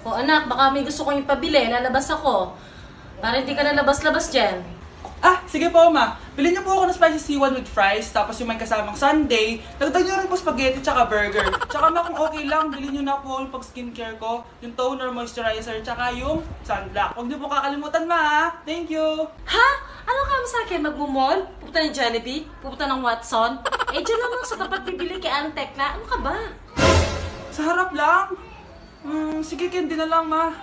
O anak, baka may gusto kong ipabili. Lalabas ako. Para hindi ka lalabas-labas dyan. Ah, sige po, ma. Bilhin niyo po ako ng spicy C1 with fries, tapos yung may kasamang sundae. Dagdag niyo rin po spaghetti tsaka burger. Tsaka ma, kung okay lang, bilhin niyo na po yung pag-skincare ko, yung toner, moisturizer, tsaka yung sunblock. Huwag niyo po kakalimutan, ma. Thank you. Ha? Ano ka mo sa akin? Magmumall? Pupunta ng Jollibee? Pupunta ng Watson? Eh, dyan lang sa tapat bibili kay Ann Tekla. Ano ka ba? Sa harap lang. Sige, candy na lang, ma.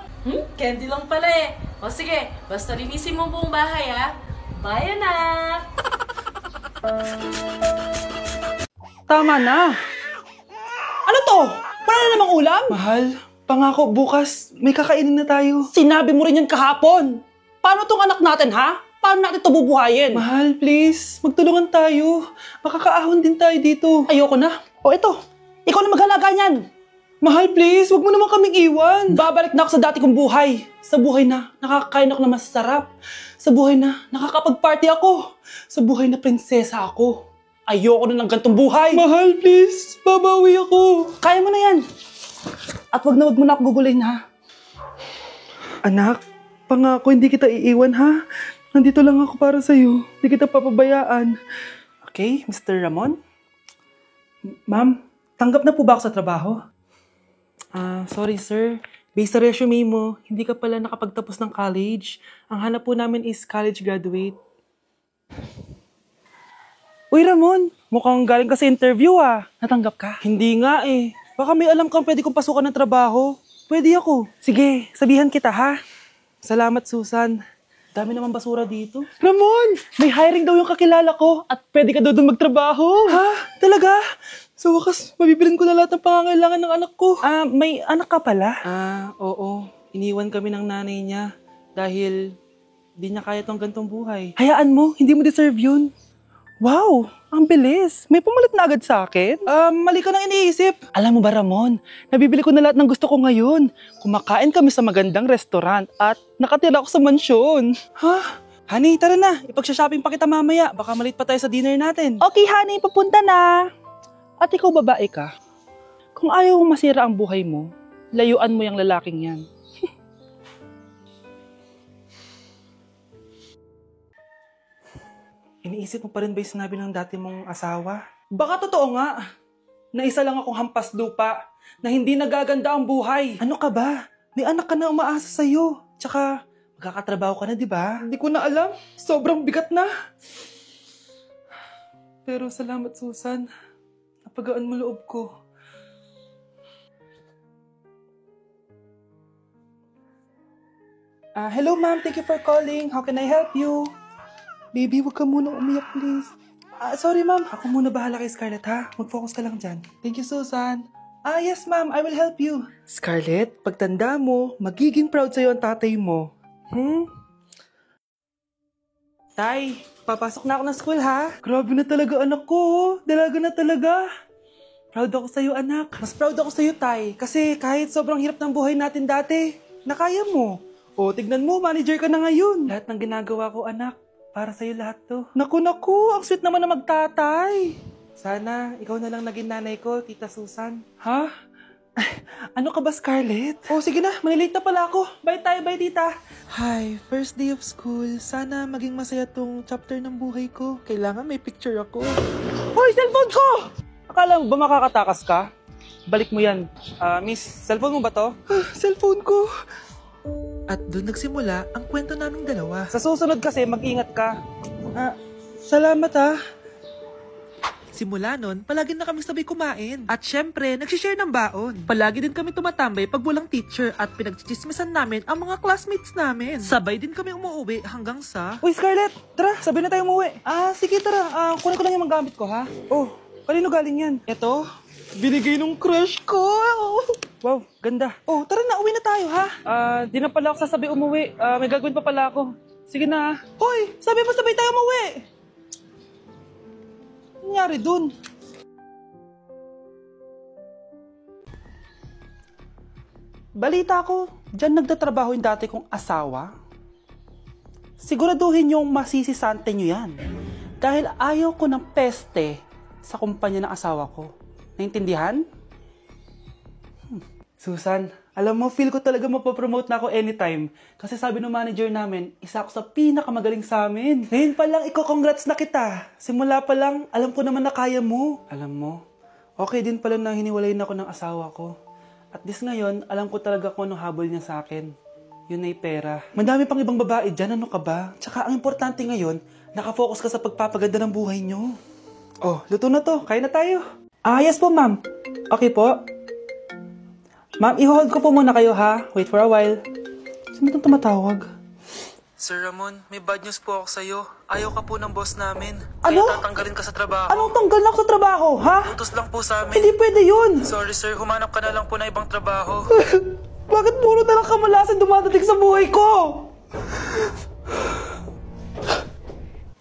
Candy lang pala eh. O sige, basta linisin mo buong bahay ha. Bye, anak! Tama na. Ano to? Para na namang ulam? Mahal, pangako bukas may kakainin na tayo. Sinabi mo rin yan kahapon. Paano tong anak natin, ha? Paano natin ito bubuhayin? Mahal, please, magtulungan tayo. Makakaahon din tayo dito. Ayoko na. O ito, ikaw na maghalaga niyan. Mahal, please, wag mo naman kaming iwan. Babalik na ako sa dati kong buhay. Sa buhay na nakakakain ako na masarap. Sa buhay na nakakapag-party ako. Sa buhay na prinsesa ako. Ayoko na ng gantong buhay. Mahal, please, babawi ako. Kaya mo na yan. At wag na ako gugulin, ha? Anak, pangako hindi kita iiwan, ha? Nandito lang ako para sa'yo. Hindi kita papabayaan. Okay, Mr. Ramon? Ma'am, tanggap na po ba ako sa trabaho? Sorry sir. Based sa resume mo, hindi ka pala nakapagtapos ng college. Ang hanap po namin is college graduate. Uy Ramon, mukhang galing ka sa interview ah. Natanggap ka? Hindi nga eh. Baka may alam kang pwede kong pasukan ng trabaho. Pwede ako. Sige, sabihan kita ha. Salamat Susan. Dami naman basura dito. Ramon, may hiring daw yung kakilala ko at pwede ka daw doon magtrabaho. Ha? Talaga? Sa wakas, mabibilin ko na lahat ng pangangailangan ng anak ko. May anak ka pala? Oo. Iniwan kami ng nanay niya dahil di niya kaya tong gantong buhay. Hayaan mo, hindi mo deserve yun. Wow, ang bilis. May pumalit na agad sa akin? Mali ka nang iniisip. Alam mo ba Ramon, nabibili ko na lahat ng gusto ko ngayon. Kumakain kami sa magandang restaurant at nakatira ako sa mansyon. Ha? Honey, tara na. Ipag-shopping pa kita mamaya. Baka malit pa tayo sa dinner natin. Okay, honey. Papunta na. At ikaw babae ka, kung ayaw mong masira ang buhay mo, layuan mo yung lalaking yan. Iniisip mo pa rin ba yung sinabi ng dati mong asawa? Baka totoo nga, na isa lang akong hampas lupa, na hindi nagaganda ang buhay. Ano ka ba? May anak ka na umaasa sa'yo. Tsaka, magkakatrabaho ka na, di ba? Hindi ko na alam. Sobrang bigat na. Pero salamat, Susan. Napagaan mo loob ko. Hello ma'am, thank you for calling. How can I help you? Baby, wag ka muna umiyak please. Sorry ma'am, ako muna bahala kay Scarlett ha. Mag-focus ka lang dyan. Thank you Susan. Yes ma'am, I will help you. Scarlett, pagtanda mo, magiging proud sa'yo ang tatay mo. Tay, papasok na ako ng school ha. Grabe na talaga anak ko. Dalaga na talaga. Proud ako sa'yo anak. Mas proud ako sa'yo tay. Kasi kahit sobrang hirap ng buhay natin dati, nakaya mo. O tignan mo, manager ka na ngayon. Lahat ng ginagawa ko anak, para sa'yo lahat to. Naku, ang sweet naman na magtatay. Sana ikaw na lang naging nanay ko, Tita Susan. Ha? Ano ka ba Scarlett? Oh sige na, manilate na pala ako. Bye tayo, bye tita. Hi, first day of school. Sana maging masaya tong chapter ng buhay ko. Kailangan may picture ako. Hoy, cellphone ko! Akala mo ba makakatakas ka? Balik mo yan. Miss, cellphone mo ba to? Cellphone ko. At doon nagsimula ang kwento naming dalawa. Sa susunod kasi, mag-ingat ka. Salamat Simula nun, palagi na kami sabay kumain. At syempre, nagsishare ng baon. Palagi din kami tumatambay pag walang teacher at pinagchichismisan namin ang mga classmates namin. Sabay din kami umuwi hanggang sa... Uy Scarlett, tara, sabay na tayo umuwi. Sige tara, kunin ko lang yung mga gamit ko ha. Oh, kanino galing yan? Eto, binigay nung crush ko. Wow, ganda. Oh, tara na, uwi na tayo ha. Di na pala ako sasabay umuwi. May gagawin pa pala ako. Sige na. Hoy, sabi mo sabay tayo umuwi. Ano nangyari dun? Balita ko, dyan nagtatrabaho yung dati kong asawa. Siguraduhin yung masisisante nyo yan. Dahil ayaw ko ng peste sa kumpanya ng asawa ko. Naintindihan? Susan, alam mo, feel ko talaga mapapromote na ako anytime. Kasi sabi ng manager namin, isa ako sa pinakamagaling sa amin. Ngayon pa lang, congrats na kita. Simula pa lang, alam ko naman na kaya mo. Alam mo, okay din pala na hiniwalayin ako ng asawa ko. At this ngayon, alam ko talaga kung anong habol niya sa akin. Yun ay pera. Madami pang ibang babae dyan, ano ka ba? Tsaka ang importante ngayon, nakafocus ka sa pagpapaganda ng buhay niyo. Oh, luto na to. Kaya na tayo. Yes po, ma'am. Okay po. Ma'am, i-hold ko po muna kayo ha. Wait for a while. Sino itong tumatawag? Sir Ramon, may bad news po ako sa'yo. Ayaw ka po ng boss namin. Ano? Kaya tatanggalin ka sa trabaho. Anong tanggal na ako sa trabaho, ha? Utos lang po sa amin. Hindi pwede yun. Sorry sir, humanap ka na lang po na ibang trabaho. Bakit puro na lang kamalasan dumadating sa buhay ko?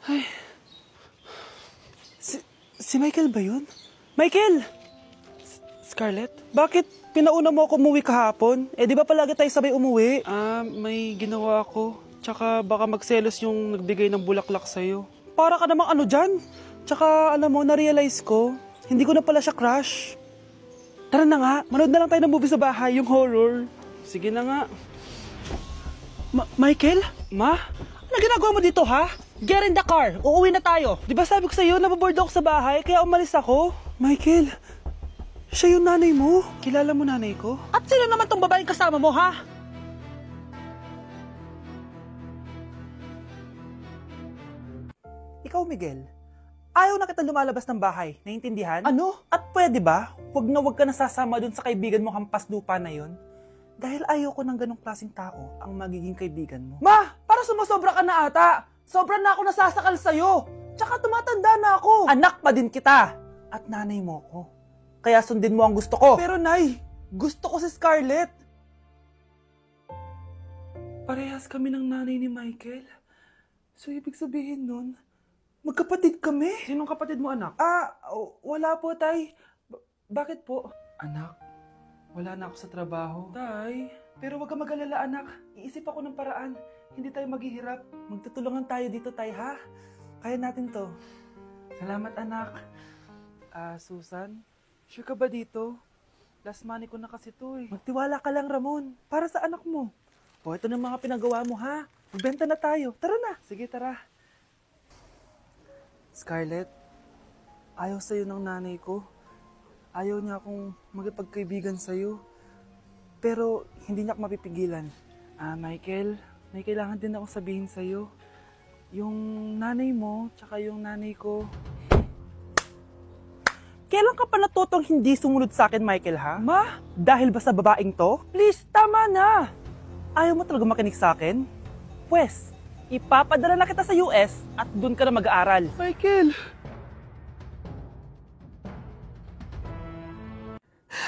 Ay. Si Michael ba yun? Michael! Scarlett? Bakit pinauna mo ako umuwi kahapon? Di ba palagi tayo sabay umuwi? May ginawa ako. Tsaka baka magselos yung nagbigay ng bulaklak sa'yo. Para ka namang ano dyan? Tsaka alam mo, na-realize ko, hindi ko na pala siya crush. Tara na nga, manood na lang tayo ng movie sa bahay, yung horror. Sige na nga. Michael? Ma? Ano ginagawa mo dito, ha? Get in the car, uuwi na tayo. Di ba sabi ko sa'yo, nababoard ako sa bahay, kaya umalis ako? Michael, siya yung nanay mo. Kilala mo nanay ko? At sino naman tong babaeng kasama mo, ha? Ikaw, Miguel. Ayaw na kita lumalabas ng bahay. Naiintindihan? Ano? At pwede ba? Huwag ka nasasama dun sa kaibigan mo hampas lupa na yon. Dahil ayaw ko ng ganong klaseng tao ang magiging kaibigan mo. Ma! Para sumusobra ka na ata! Sobra na ako nasasakal sa'yo! Tsaka tumatanda na ako! Anak pa din kita! At nanay mo ko. Kaya sundin mo ang gusto ko. Pero Nay, gusto ko si Scarlett. Parehas kami ng nanay ni Michael. So ibig sabihin nun, magkapatid kami. Sinong kapatid mo, anak? Wala po, Tay. Bakit po? Anak, wala na ako sa trabaho. Tay, pero wag ka mag-alala, anak. Iisip ako ng paraan. Hindi tayo maghihirap. Magtutulungan tayo dito, Tay, ha? Kaya natin to. Salamat, anak. Susan? Sure ka ba dito? Last money ko na kasi to eh. Magtiwala ka lang, Ramon. Para sa anak mo. O, ito na mga pinagawa mo, ha? Magbenta na tayo. Tara na. Sige, tara. Scarlett, ayaw sa'yo ng nanay ko. Ayaw niya akong magipagkaibigan sa'yo. Pero hindi niya ako mapipigilan. Michael, may kailangan din akong sabihin sa'yo. Yung nanay mo, tsaka yung nanay ko. Kailan ka pa natutong hindi sumunod sa akin, Michael, ha? Ma, dahil ba sa babaeng to? Please, tama na! Ayaw mo talaga makinig sa akin? Pwes, ipapadala na kita sa US at doon ka na mag-aaral. Michael!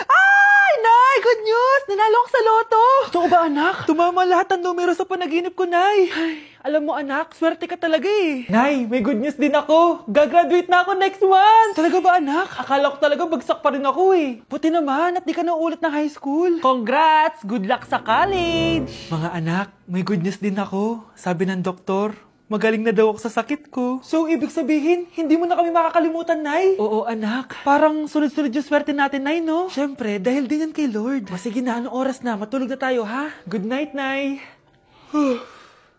Ay, Nay! Good news! Nanalo ako sa loto! Totoo ba, anak? Tumama lahat ang numero sa panaginip ko, Nay. Ay, alam mo, anak, swerte ka talaga eh. Nay, may good news din ako. Gagraduate na ako next month. Talaga ba, anak? Akala ko talaga bagsak pa rin ako eh. Buti naman at di ka na ulit ng high school. Congrats! Good luck sa college! Mga anak, may good news din ako. Sabi ng doktor, magaling na daw ako sa sakit ko. So, ibig sabihin, hindi mo na kami makakalimutan, Nay? Oo, anak. Parang sunod-sunod yung swerte natin, Nay, no? Siyempre, dahil din yan kay Lord. O, sige na, anong oras na? Matulog na tayo, ha? Good night, Nay.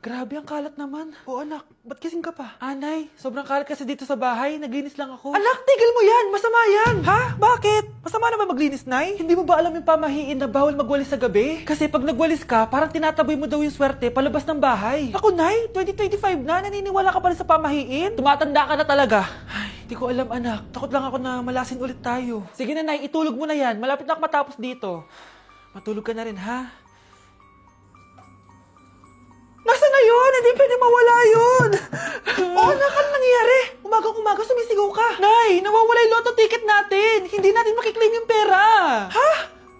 Grabe, ang kalat naman. O anak, ba't kising ka pa? Nay, sobrang kalat kasi dito sa bahay. Naglinis lang ako. Anak, tigil mo yan! Masama yan! Ha? Bakit? Masama naman maglinis, Nay? Hindi mo ba alam yung pamahiin na bawal magwalis sa gabi? Kasi pag nagwalis ka, parang tinataboy mo daw yung swerte palabas ng bahay. Ako, Nay, 2025 na, naniniwala ka pa rin sa pamahiin? Tumatanda ka na talaga. Ay, di ko alam, anak. Takot lang ako na malasin ulit tayo. Sige na, Nay, itulog mo na yan. Malapit na ako matapos dito. Matulog ka na rin, ha? Nasaan na yun? Hindi pwede mawala yun! Anak, ano nangyayari? Umagang-umaga sumisigaw ka. Nay, nawawala yung lotto ticket natin. Hindi natin makiklaim yung pera. Ha?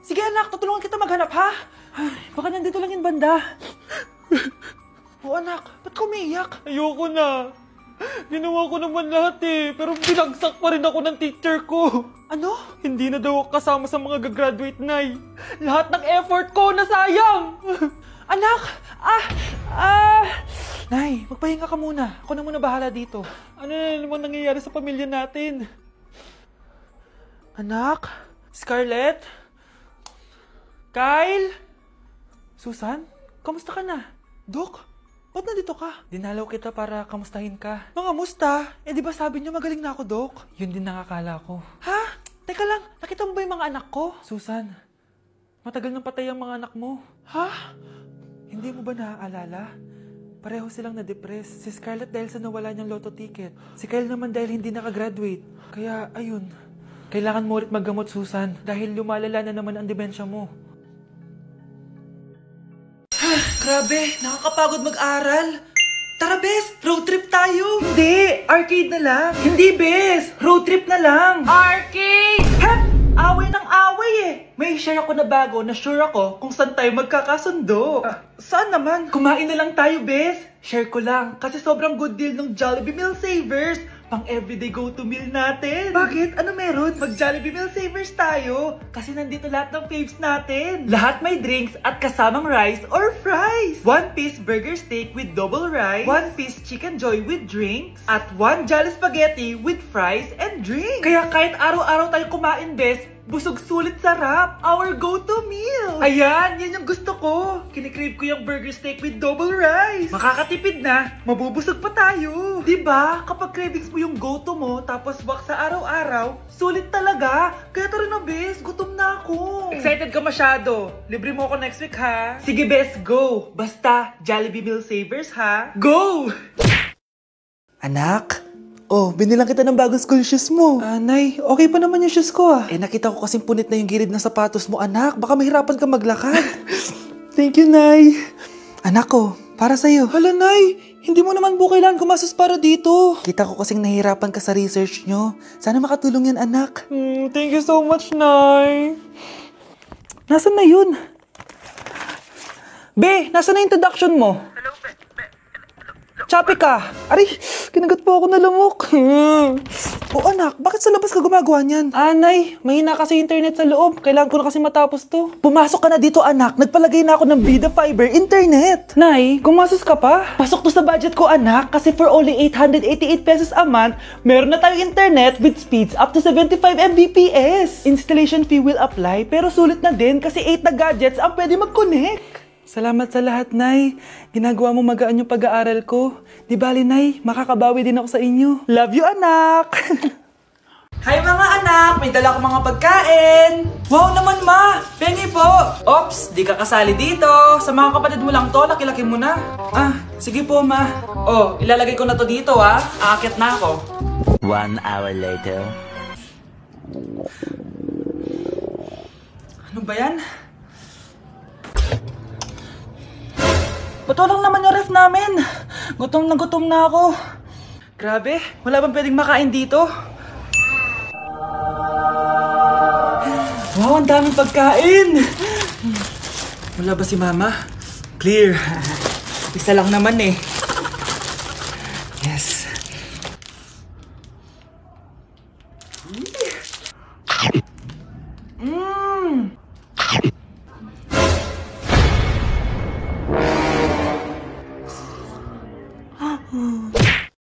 Sige anak, tutulungan kita maghanap, ha? Ay, baka nandito lang yung banda. Anak, ba't ka umiiyak? Ayoko na. Ginawa ko naman lahat eh, pero binagsak pa rin ako ng teacher ko. Ano? Hindi na daw ako kasama sa mga gagraduate, Nay. Lahat ng effort ko nasayang. Anak! Nay, magpahinga ka muna. Ako na muna bahala dito. Ano na naman nangyayari sa pamilya natin? Anak? Scarlett? Kyle? Susan? Kamusta ka na? Dok? Ba't nandito ka? Dinalaw kita para kamustahin ka. Mga musta? Eh di ba sabi niyo magaling na ako, Dok? Yun din nakakala ko. Ha? Teka lang, nakita mo ba yung mga anak ko? Susan, matagal nang patay ang mga anak mo. Ha? Hindi mo ba naaalala? Pareho silang na-depress. Si Scarlett dahil sa nawala niyang lotto ticket. Si Kyle naman dahil hindi nakagraduate. Kaya, ayun. Kailangan mo ulit maggamot, Susan. Dahil lumalala na naman ang demensya mo. Grabe, nakakapagod mag-aral. Tara, Bes, road trip tayo. Hindi, arcade na lang. Hindi, Bes, road trip na lang. Arcade! Hep! Away ng away eh. May share ako na bago na sure ako kung saan tayo magkakasundo. Saan naman? Kumain na lang tayo, Bes. Share ko lang kasi sobrang good deal ng Jollibee Meal Savers. Pang everyday go-to meal natin. Bakit? Ano meron? Mag-Jollibee Meal Savers tayo. Kasi nandito lahat ng faves natin. Lahat may drinks at kasamang rice or fries. 1-piece burger steak with double rice. 1-piece chicken joy with drinks. At 1 Jolly Spaghetti with fries and drinks. Kaya kahit araw-araw tayo kumain, Bes, busog sulit sarap. Our go-to meal. Ayan, yan yung gusto ko. Kinikrave ko yung burger steak with double rice. Makakatipid na, mabubusog pa tayo. Diba? Kapag cravings mo yung go-to mo, tapos wak sa araw-araw, sulit talaga. Kaya tara na, Bes, gutom na ako. Excited ka masyado. Libre mo ako next week, ha? Sige, Bes, go. Basta, Jollibee Meal Savers, ha? Go! Anak? Oh, binilang kita ng bagong school shoes mo. Nay, okay pa naman yung shoes ko ah. Eh, nakita ko kasing punit na yung gilid ng sapatos mo, anak. Baka mahirapan ka maglakad. Thank you, Nay. Anak ko, para sa'yo. Hala, Nay, hindi mo naman po kailangan gumastos para dito. Kita ko kasing nahihirapan ka sa research nyo. Sana makatulong yan, anak. Thank you so much, Nay. Nasaan na yun? Be, nasaan na introduction mo? Choppy ka! Aray, kinagat po ako na lamok. O anak, bakit sa labas ka gumagawa niyan? Anay, mahina kasi internet sa loob. Kailangan ko na kasi matapos to. Pumasok ka na dito, anak. Nagpalagay na ako ng Vida Fiber Internet. Nay, gumasos ka pa? Pasok to sa budget ko, anak. Kasi for only 888 pesos a month, meron na tayong internet with speeds up to 75 Mbps. Installation fee will apply, pero sulit na din kasi 8 na gadgets ang pwede mag-connect. Salamat sa lahat, Nay. Ginagawa mo magaan yung pag-aaral ko. Di bali, Nay, makakabawi din ako sa inyo. Love you, anak! Hi mga anak! May dala ko mga pagkain! Wow naman, Ma! Pengi po! Ops, di ka kasali dito. Sa mga kapatid mo lang to, laki-laki mo na. Sige po, Ma. Oh, ilalagay ko na to dito, ah. Aakit na ako. 1 hour later. Ano ba yan? Ba't walang naman yung ref namin? Gutom na ako. Grabe, wala bang pwedeng makain dito? Wow, ang daming pagkain! Wala ba si Mama? Clear. Isa lang naman eh.